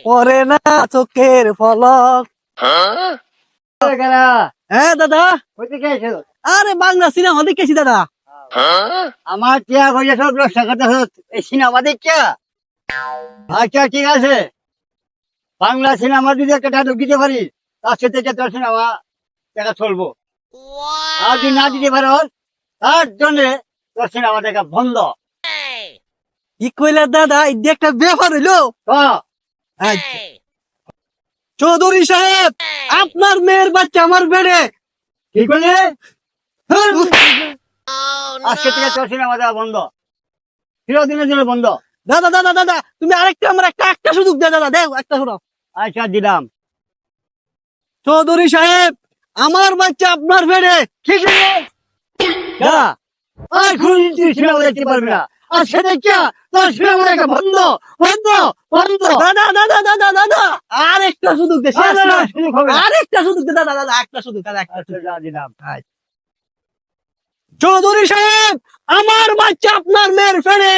পরে না চোখের পলক। হ্যাঁ দাদা, আরে বাংলা সিনেমা দেখেছি দাদা। আমার টিয়া হয়ে সব রক্ষা করতে এই সিনেমা দেখছে। আচ্ছা ঠিক আছে, বাংলা সিনেমা যদি একটা ডায়লগ দিতে পারি তার সাথে তোর সিনেমা দেখা চলবো। আর যদি না দিতে পারো তার জন্য তোর সিনেমা দেখা বন্ধ। কি কইলে দাদা, এই একটা ব্যাপার হইলো। আচ্ছা। চৌধুরী সাহেব, আপনার মেয়ের বাচ্চা আমার বেড়ে। কি করলে? আজকে থেকে তোর সিনেমা দেখা বন্ধ, চিরদিনের জন্য বন্ধ। দাদা দাদা দাদা, তুমি আরেকটা আমার একটা সুযোগ দে দাদা, দেও একটা শোনো। আচ্ছা দিলাম। চৌধুরী সাহেব, আমার বাচ্চা আপনার বেড়ে। ঠিক আছে যা, আর কোনদিন তুই সিনেমা দেখতে পারবি না। আজকে থেকে তোর সিনেমা দেখা বন্ধ বন্ধ বন্ধ। দাদা দাদা দাদা দাদা, আরেকটা সুযোগ দে, শেষ না। সুযোগ হবে না। আরেকটা সুযোগ দে দাদা দাদা, একটা সুযোগ দাদা, একটা আচ্ছা সুযোগ। যা দিলাম। চৌধুরী সাহেব, আমার বাচ্চা আপনার মেয়ের ফেরে।